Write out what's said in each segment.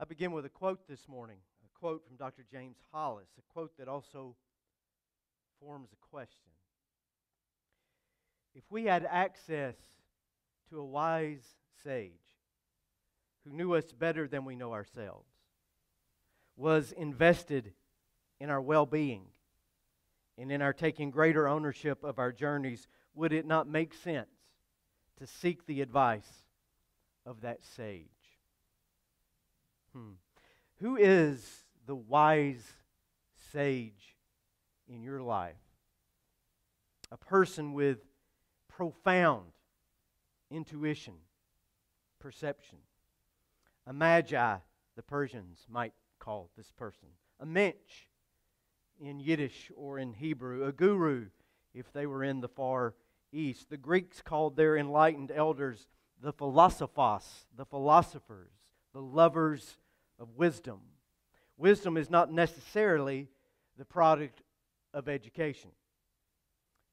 I begin with a quote this morning, a quote from Dr. James Hollis, a quote that also forms a question. If we had access to a wise sage who knew us better than we know ourselves, was invested in our well-being and in our taking greater ownership of our journeys, would it not make sense to seek the advice of that sage? Who is the wise sage in your life? A person with profound intuition, perception. A magi, the Persians might call this person. A mensch in Yiddish or in Hebrew. A guru if they were in the Far East. The Greeks called their enlightened elders the philosophos, the philosophers, the lovers of wisdom. Wisdom is not necessarily the product of education.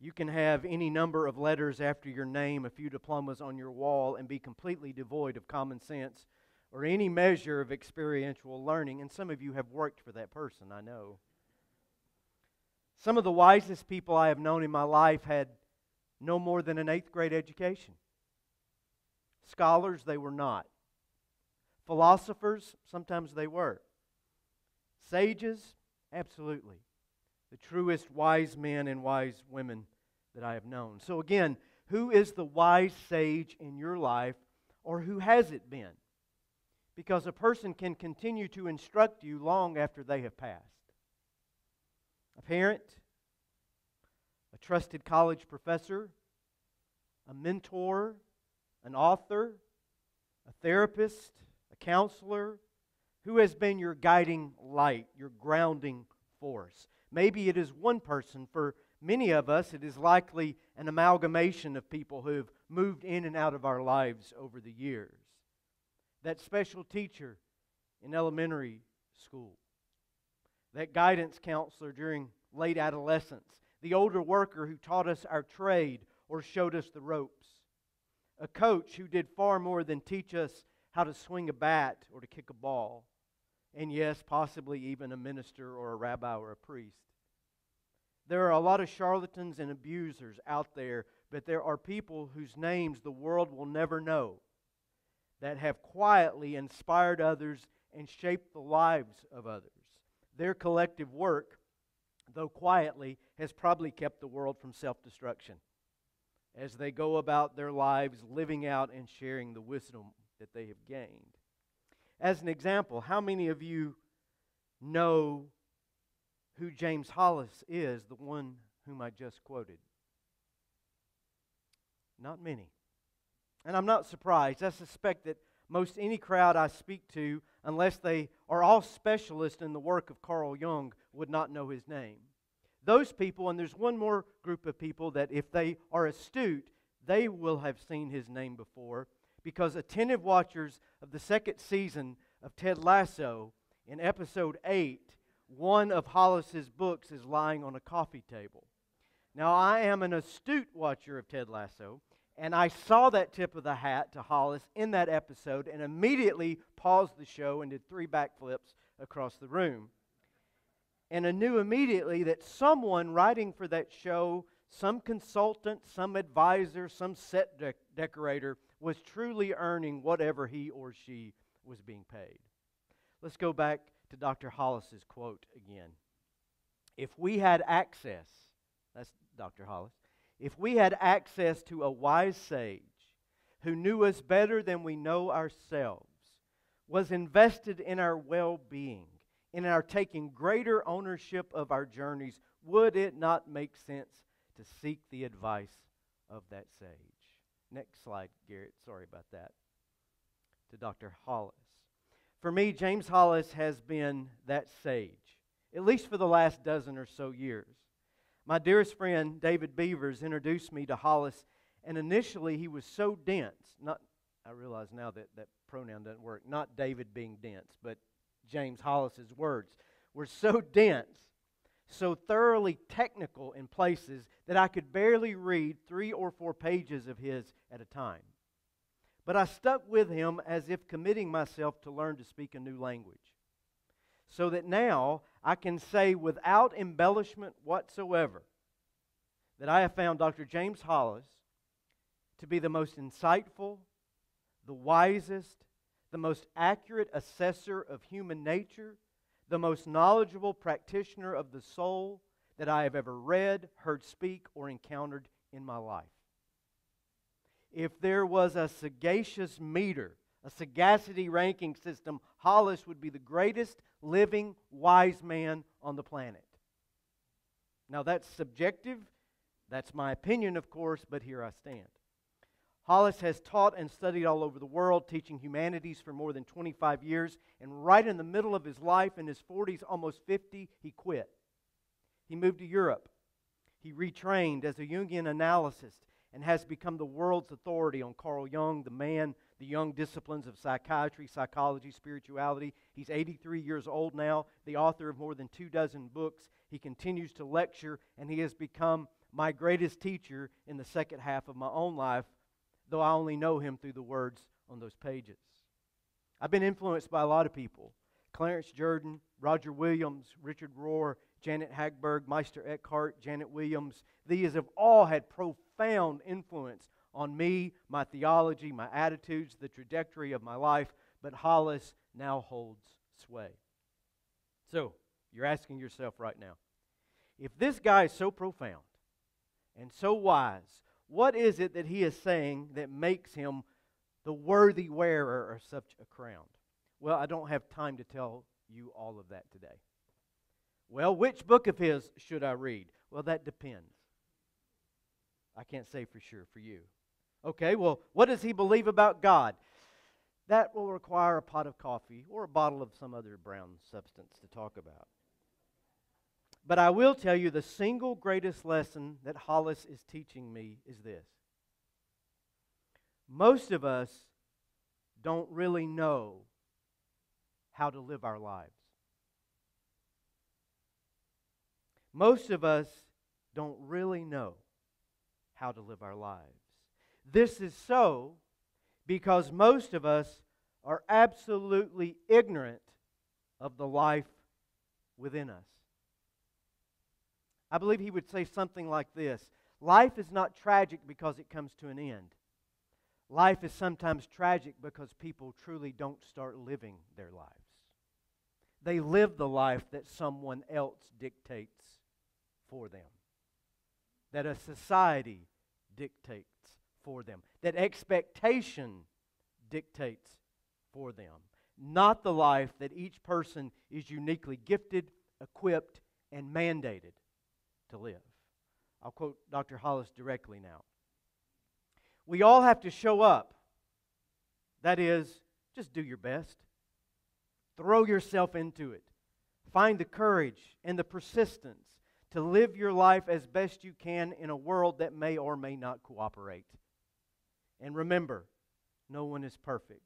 You can have any number of letters after your name, a few diplomas on your wall, and be completely devoid of common sense or any measure of experiential learning. And some of you have worked for that person, I know. Some of the wisest people I have known in my life had no more than an 8th grade education. Scholars, they were not. Philosophers, sometimes they were. Sages, absolutely. The truest wise men and wise women that I have known. So again, who is the wise sage in your life, or who has it been? Because a person can continue to instruct you long after they have passed. A parent, a trusted college professor, a mentor, an author, a therapist, a counselor. Who has been your guiding light, your grounding force? Maybe it is one person. For many of us, it is likely an amalgamation of people who have moved in and out of our lives over the years. That special teacher in elementary school. That guidance counselor during late adolescence. The older worker who taught us our trade or showed us the ropes. A coach who did far more than teach us how to swing a bat or to kick a ball. And yes, possibly even a minister or a rabbi or a priest. There are a lot of charlatans and abusers out there, but there are people whose names the world will never know that have quietly inspired others and shaped the lives of others. Their collective work, though quietly, has probably kept the world from self-destruction as they go about their lives living out and sharing the wisdom that they have gained. As an example, how many of you know who James Hollis is, the one whom I just quoted? Not many. And I'm not surprised. I suspect that most any crowd I speak to, unless they are all specialists in the work of Carl Jung, would not know his name. Those people, and there's one more group of people that if they are astute, they will have seen his name before, because attentive watchers of the second season of Ted Lasso, in episode 8, one of Hollis's books is lying on a coffee table. Now, I am an astute watcher of Ted Lasso, and I saw that tip of the hat to Hollis in that episode and immediately paused the show and did 3 backflips across the room. And I knew immediately that someone writing for that show, some consultant, some advisor, some set decorator, was truly earning whatever he or she was being paid. Let's go back to Dr. Hollis's quote again. If we had access, that's Dr. Hollis, if we had access to a wise sage who knew us better than we know ourselves, was invested in our well-being, in our taking greater ownership of our journeys, would it not make sense to seek the advice of that sage? Next slide, Garrett. Sorry about that. To Dr. Hollis. For me, James Hollis has been that sage, at least for the last dozen or so years. My dearest friend, David Beavers, introduced me to Hollis, and initially he was so dense. I realize now that that pronoun doesn't work. Not David being dense, but James Hollis's words were so dense, so thoroughly technical in places that I could barely read 3 or 4 pages of his at a time. but I stuck with him as if committing myself to learn to speak a new language, so that now I can say without embellishment whatsoever that I have found Dr. James Hollis to be the most insightful, the wisest, the most accurate assessor of human nature, the most knowledgeable practitioner of the soul that I have ever read, heard speak, or encountered in my life. If there was a sagacious meter, a sagacity ranking system, Hollis would be the greatest living wise man on the planet. Now that's subjective. That's my opinion, of course, but here I stand. Hollis has taught and studied all over the world, teaching humanities for more than 25 years, and right in the middle of his life, in his 40s, almost 50, he quit. He moved to Europe. He retrained as a Jungian analyst and has become the world's authority on Carl Jung, the man, the young disciplines of psychiatry, psychology, spirituality. He's 83 years old now, the author of more than 24 books. He continues to lecture, and he has become my greatest teacher in the second half of my own life, though I only know him through the words on those pages. I've been influenced by a lot of people. Clarence Jordan, Roger Williams, Richard Rohr, Janet Hagberg, Meister Eckhart, Janet Williams. These have all had profound influence on me, my theology, my attitudes, the trajectory of my life, but Hollis now holds sway. So, you're asking yourself right now, if this guy is so profound and so wise, what is it that he is saying that makes him the worthy wearer of such a crown? Well, I don't have time to tell you all of that today. Well, which book of his should I read? Well, that depends. I can't say for sure for you. Okay, well, what does he believe about God? That will require a pot of coffee or a bottle of some other brown substance to talk about. But I will tell you the single greatest lesson that Hollis is teaching me is this. Most of us don't really know how to live our lives. Most of us don't really know how to live our lives. This is so because most of us are absolutely ignorant of the life within us. I believe he would say something like this: life is not tragic because it comes to an end. Life is sometimes tragic because people truly don't start living their lives. They live the life that someone else dictates for them, that a society dictates for them, that expectation dictates for them, not the life that each person is uniquely gifted, equipped, and mandated to live. I'll quote Dr. Hollis directly now. We all have to show up. That is, just do your best. Throw yourself into it. Find the courage and the persistence to live your life as best you can in a world that may or may not cooperate. And remember, no one is perfect.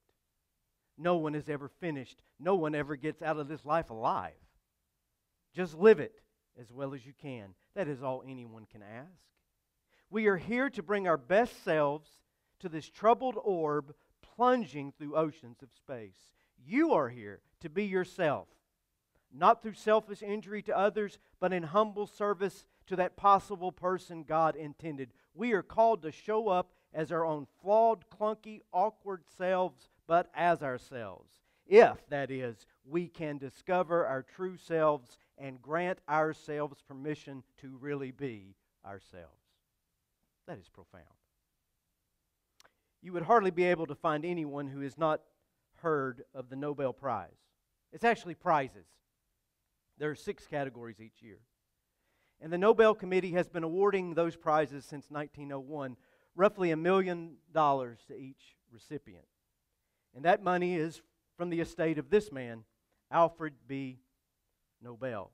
No one is ever finished. No one ever gets out of this life alive. Just live it as well as you can. That is all anyone can ask. We are here to bring our best selves to this troubled orb plunging through oceans of space. You are here to be yourself, not through selfish injury to others, but in humble service to that possible person God intended. We are called to show up as our own flawed, clunky, awkward selves, but as ourselves. If, that is, we can discover our true selves and grant ourselves permission to really be ourselves. That is profound. You would hardly be able to find anyone who has not heard of the Nobel Prize. It's actually prizes. There are 6 categories each year. And the Nobel Committee has been awarding those prizes since 1901, roughly $1 million to each recipient. And that money is from the estate of this man, Alfred B. Nobel.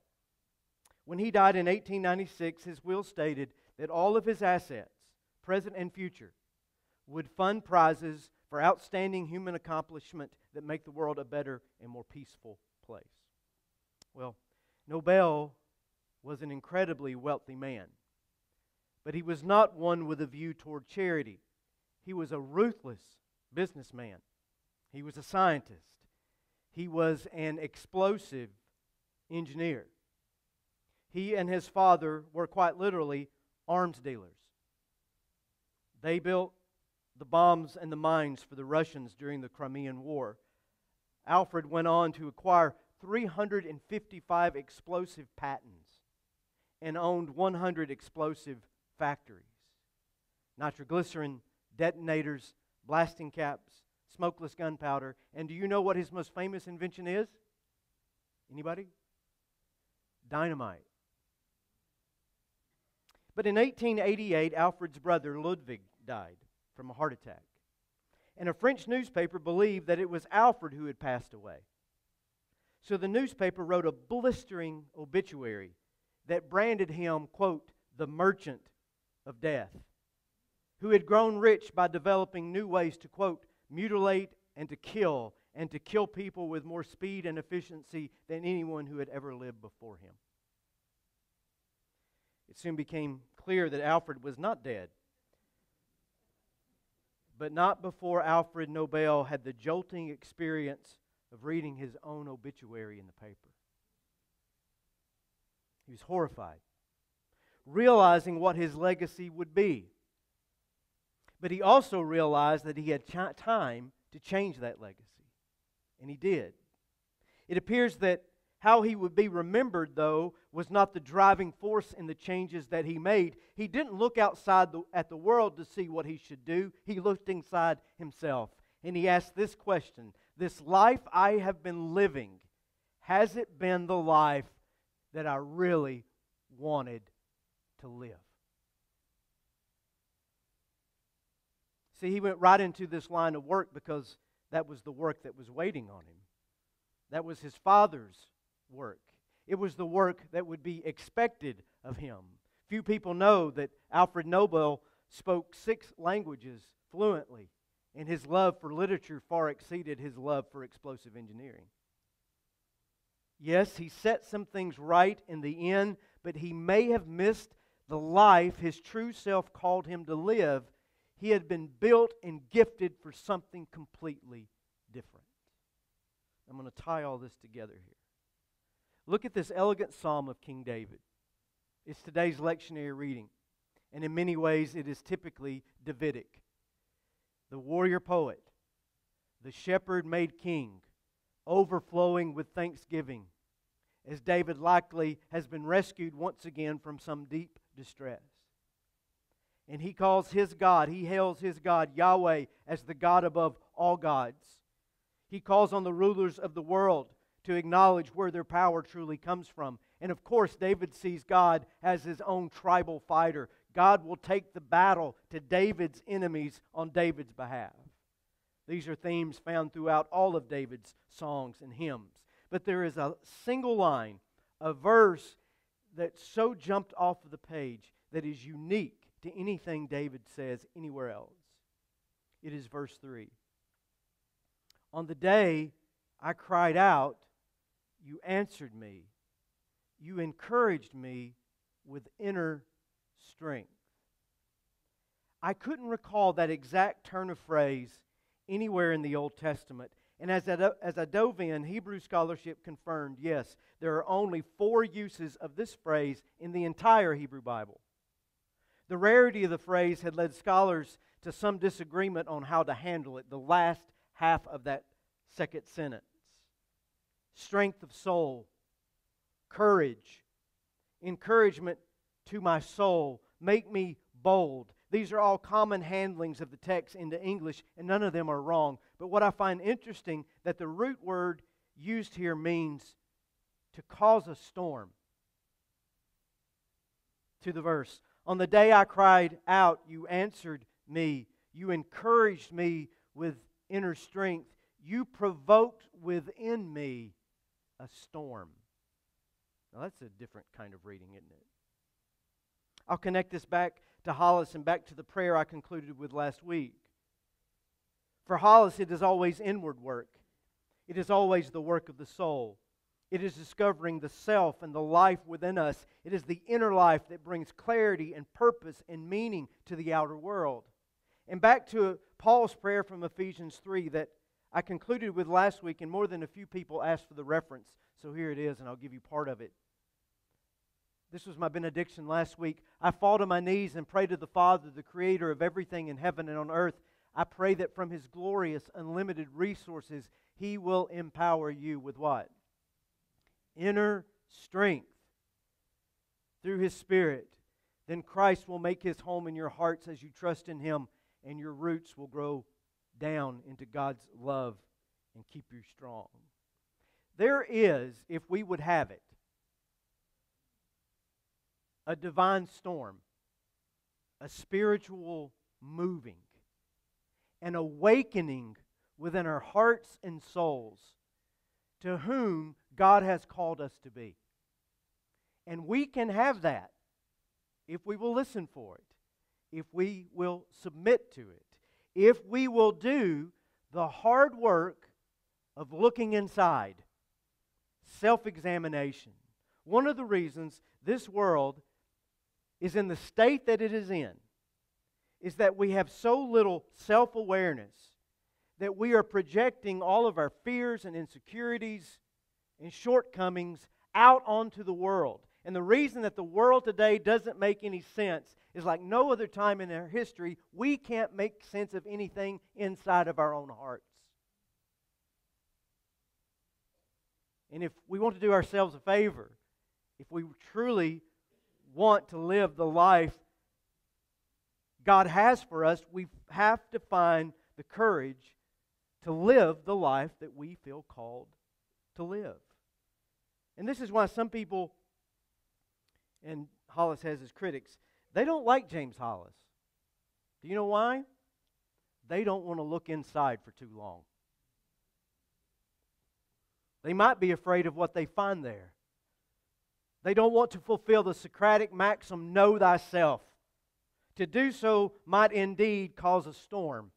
When he died in 1896, his will stated that all of his assets, present and future, would fund prizes for outstanding human accomplishment that make the world a better and more peaceful place. Well, Nobel was an incredibly wealthy man, but he was not one with a view toward charity. He was a ruthless businessman. He was a scientist. He was an explosive engineer. He and his father were quite literally arms dealers. They built the bombs and the mines for the Russians during the Crimean War. Alfred went on to acquire 355 explosive patents and owned 100 explosive factories. Nitroglycerin, detonators, blasting caps, smokeless gunpowder. And do you know what his most famous invention is? Anybody? Dynamite. But in 1888, Alfred's brother Ludwig died from a heart attack. And a French newspaper believed that it was Alfred who had passed away. So the newspaper wrote a blistering obituary that branded him, quote, the merchant of death, who had grown rich by developing new ways to, quote, mutilate and to kill people with more speed and efficiency than anyone who had ever lived before him. It soon became clear that Alfred was not dead. But not before Alfred Nobel had the jolting experience of reading his own obituary in the paper. He was horrified, realizing what his legacy would be. But he also realized that he had time to change that legacy. And he did. It appears that how he would be remembered, though, was not the driving force in the changes that he made. He didn't look outside at the world to see what he should do. He looked inside himself. And he asked this question: this life I have been living, has it been the life that I really wanted to live? See, he went right into this line of work because that was the work that was waiting on him. That was his father's work. It was the work that would be expected of him. Few people know that Alfred Nobel spoke 6 languages fluently, and his love for literature far exceeded his love for explosive engineering. Yes, he set some things right in the end, but he may have missed the life his true self called him to live. He had been built and gifted for something completely different. I'm going to tie all this together here. Look at this elegant psalm of King David. It's today's lectionary reading, and in many ways it is typically Davidic. The warrior poet, the shepherd made king, overflowing with thanksgiving, as David likely has been rescued once again from some deep distress. And he calls his God, he hails his God, Yahweh, as the God above all gods. He calls on the rulers of the world to acknowledge where their power truly comes from. And of course, David sees God as his own tribal fighter. God will take the battle to David's enemies on David's behalf. These are themes found throughout all of David's songs and hymns. But there is a single line, a verse that so jumped off of the page that is unique to anything David says anywhere else. It is verse 3. On the day I cried out, you answered me. You encouraged me with inner strength. I couldn't recall that exact turn of phrase anywhere in the Old Testament. And as I dove in, Hebrew scholarship confirmed, yes, there are only 4 uses of this phrase in the entire Hebrew Bible. The rarity of the phrase had led scholars to some disagreement on how to handle it, the last half of that second sentence. Strength of soul, courage, encouragement to my soul, make me bold. These are all common handlings of the text into English, and none of them are wrong. But what I find interesting, that the root word used here means to cause a storm. To the verse, on the day I cried out, you answered me. You encouraged me with inner strength. You provoked within me a storm. Now that's a different kind of reading, isn't it? I'll connect this back to Hollis and back to the prayer I concluded with last week. For Hollis, it is always inward work. It is always the work of the soul. It is discovering the self and the life within us. It is the inner life that brings clarity and purpose and meaning to the outer world. And back to Paul's prayer from Ephesians 3 that I concluded with last week, and more than a few people asked for the reference. So here it is, and I'll give you part of it. This was my benediction last week. I fall to my knees and pray to the Father, the Creator of everything in heaven and on earth. I pray that from His glorious, unlimited resources, He will empower you with what? Inner strength through His Spirit. Then Christ will make His home in your hearts as you trust in Him, and your roots will grow down into God's love and keep you strong. There is, if we would have it, a divine storm, a spiritual moving, an awakening within our hearts and souls to whom God has called us to be. And we can have that if we will listen for it, if we will submit to it, if we will do the hard work of looking inside, self-examination. One of the reasons this world is in the state that it is in is that we have so little self-awareness that we are projecting all of our fears and insecurities and shortcomings out onto the world. And the reason that the world today doesn't make any sense is like no other time in our history, we can't make sense of anything inside of our own hearts. And if we want to do ourselves a favor, if we truly want to live the life God has for us, we have to find the courage to live the life that we feel called to live. And this is why some people, and Hollis has his critics, they don't like James Hollis. Do you know why? They don't want to look inside for too long. They might be afraid of what they find there. They don't want to fulfill the Socratic maxim, know thyself. To do so might indeed cause a storm.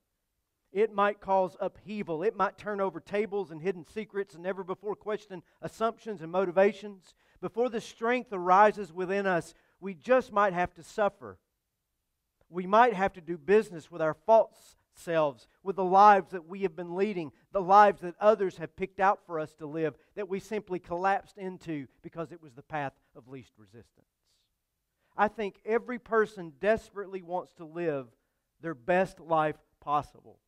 It might cause upheaval. It might turn over tables and hidden secrets and never before question assumptions and motivations. Before the strength arises within us, we just might have to suffer. We might have to do business with our false selves, with the lives that we have been leading, the lives that others have picked out for us to live, that we simply collapsed into because it was the path of least resistance. I think every person desperately wants to live their best life possible.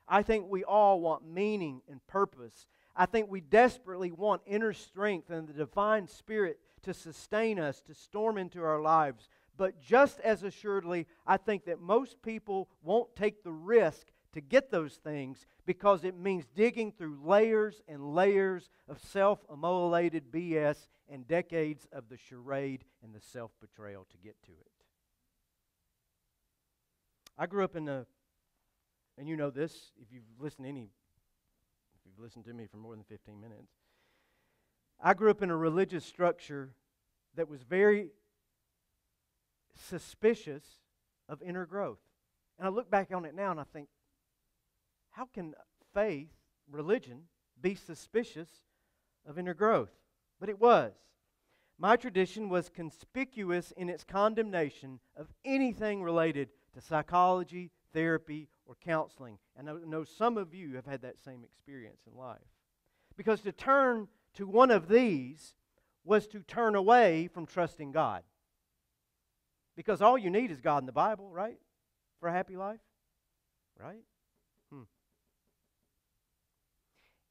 I think we all want meaning and purpose. I think we desperately want inner strength and the divine Spirit to sustain us, to storm into our lives. But just as assuredly, I think that most people won't take the risk to get those things because it means digging through layers and layers of self-immolated BS and decades of the charade and the self-betrayal to get to it. I grew up in a, and you know this, if you've listened to me for more than 15 minutes, I grew up in a religious structure that was very suspicious of inner growth. And I look back on it now and I think, how can faith, religion, be suspicious of inner growth? But it was. My tradition was conspicuous in its condemnation of anything related to psychology, therapy, or counseling. And I know some of you have had that same experience in life. Because to turn to one of these was to turn away from trusting God. Because all you need is God in the Bible, right? For a happy life? Right?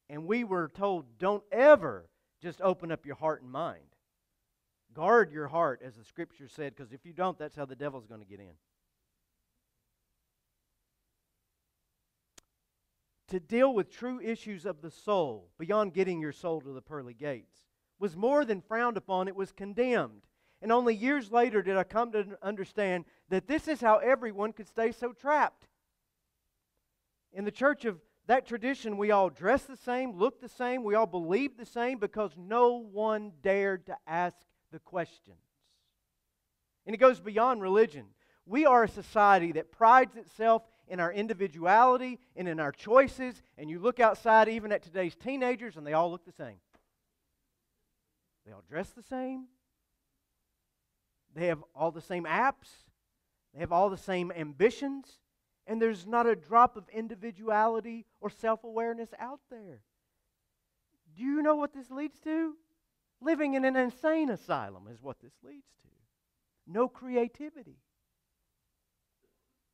And we were told, don't ever just open up your heart and mind. Guard your heart, as the Scripture said, because if you don't, that's how the devil's going to get in. To deal with true issues of the soul, beyond getting your soul to the pearly gates, was more than frowned upon, it was condemned. And only years later did I come to understand that this is how everyone could stay so trapped. In the church of that tradition, we all dressed the same, looked the same, we all believed the same because no one dared to ask the questions. And it goes beyond religion. We are a society that prides itself in our individuality and in our choices, and you look outside even at today's teenagers and they all look the same. They all dress the same. They have all the same apps. They have all the same ambitions. And there's not a drop of individuality or self-awareness out there. Do you know what this leads to? Living in an insane asylum is what this leads to. No creativity.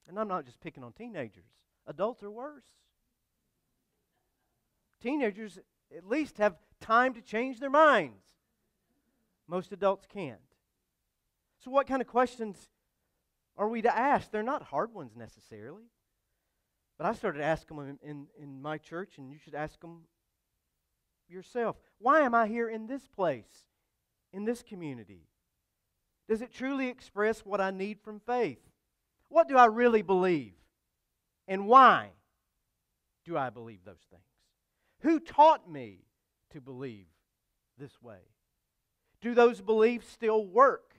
And I'm not just picking on teenagers. Adults are worse. Teenagers at least have time to change their minds. Most adults can't. So what kind of questions are we to ask? They're not hard ones necessarily. But I started asking them in my church, and you should ask them yourself. Why am I here in this place, in this community? Does it truly express what I need from faith? What do I really believe? And why do I believe those things? Who taught me to believe this way? Do those beliefs still work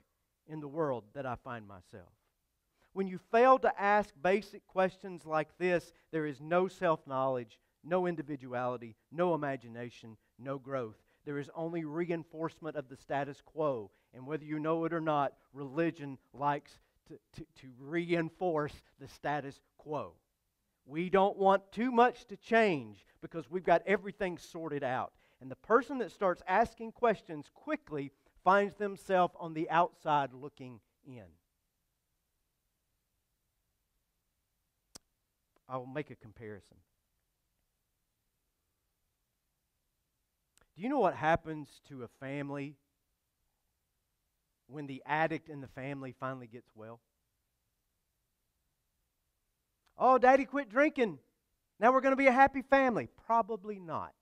in the world that I find myself? When you fail to ask basic questions like this, there is no self-knowledge, no individuality, no imagination, no growth. There is only reinforcement of the status quo. And whether you know it or not, religion likes to reinforce the status quo. We don't want too much to change because we've got everything sorted out. And the person that starts asking questions quickly finds themselves on the outside looking in. I'll make a comparison. Do you know what happens to a family when the addict in the family finally gets well? Oh, Daddy quit drinking. Now we're going to be a happy family. Probably not.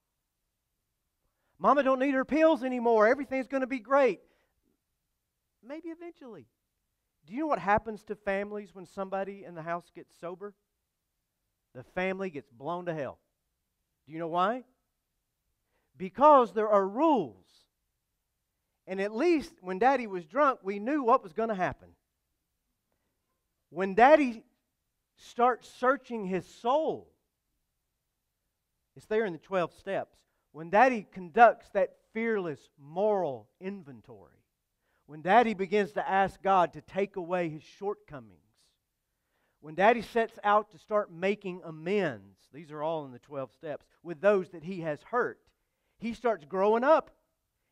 Mama don't need her pills anymore. Everything's going to be great. Maybe eventually. Do you know what happens to families when somebody in the house gets sober? The family gets blown to hell. Do you know why? Because there are rules. And at least when Daddy was drunk, we knew what was going to happen. When Daddy starts searching his soul, it's there in the 12 steps. When Daddy conducts that fearless moral inventory, when Daddy begins to ask God to take away his shortcomings, when Daddy sets out to start making amends, these are all in the 12 steps, with those that he has hurt, he starts growing up.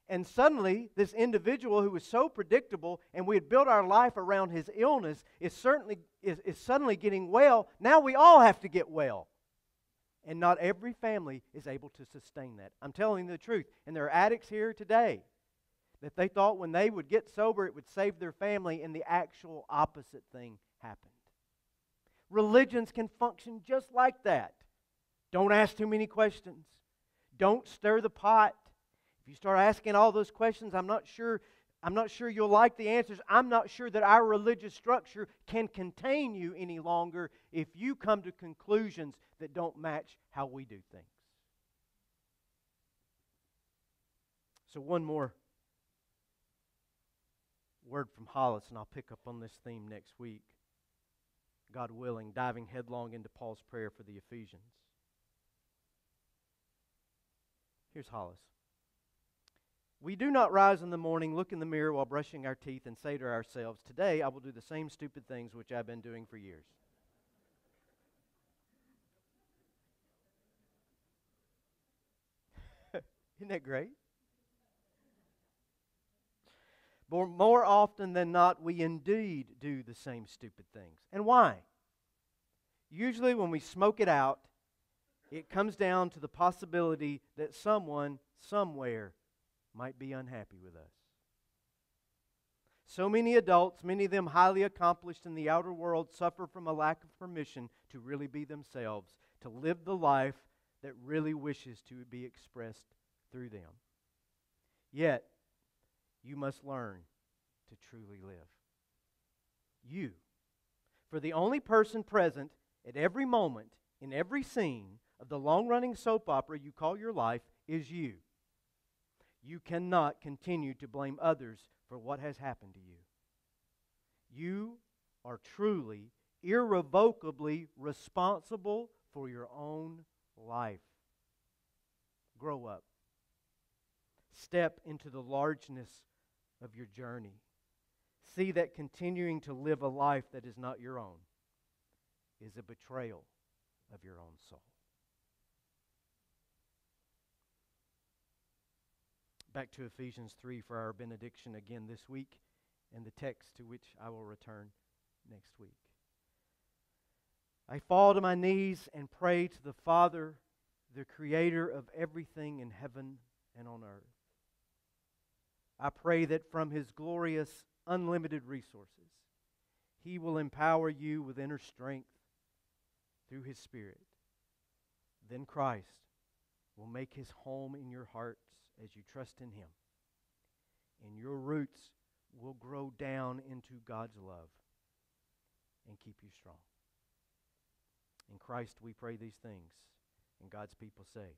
And suddenly, this individual who was so predictable and we had built our life around his illness is suddenly getting well. Now we all have to get well. And not every family is able to sustain that. I'm telling you the truth. And there are addicts here today that they thought when they would get sober it would save their family, and the actual opposite thing happened. Religions can function just like that. Don't ask too many questions. Don't stir the pot. If you start asking all those questions, I'm not sure you'll like the answers. I'm not sure that our religious structure can contain you any longer if you come to conclusions that don't match how we do things. So one more word from Hollis, and I'll pick up on this theme next week. God willing, diving headlong into Paul's prayer for the Ephesians. Here's Hollis. We do not rise in the morning, look in the mirror while brushing our teeth, and say to ourselves, today I will do the same stupid things which I've been doing for years. Isn't that great? But more often than not, we indeed do the same stupid things. And why? Usually when we smoke it out, it comes down to the possibility that someone, somewhere, might be unhappy with us. So many adults, many of them highly accomplished in the outer world, suffer from a lack of permission to really be themselves, to live the life that really wishes to be expressed through them. Yet, you must learn to truly live. You. For the only person present at every moment, in every scene of the long-running soap opera you call your life, is you. You cannot continue to blame others for what has happened to you. You are truly, irrevocably responsible for your own life. Grow up. Step into the largeness of your journey. See that continuing to live a life that is not your own is a betrayal of your own soul. Back to Ephesians 3 for our benediction again this week, and the text to which I will return next week. I fall to my knees and pray to the Father, the Creator of everything in heaven and on earth. I pray that from His glorious, unlimited resources, He will empower you with inner strength through His Spirit. Then Christ will make His home in your hearts as you trust in Him. And your roots will grow down into God's love and keep you strong. In Christ we pray these things, and God's people say,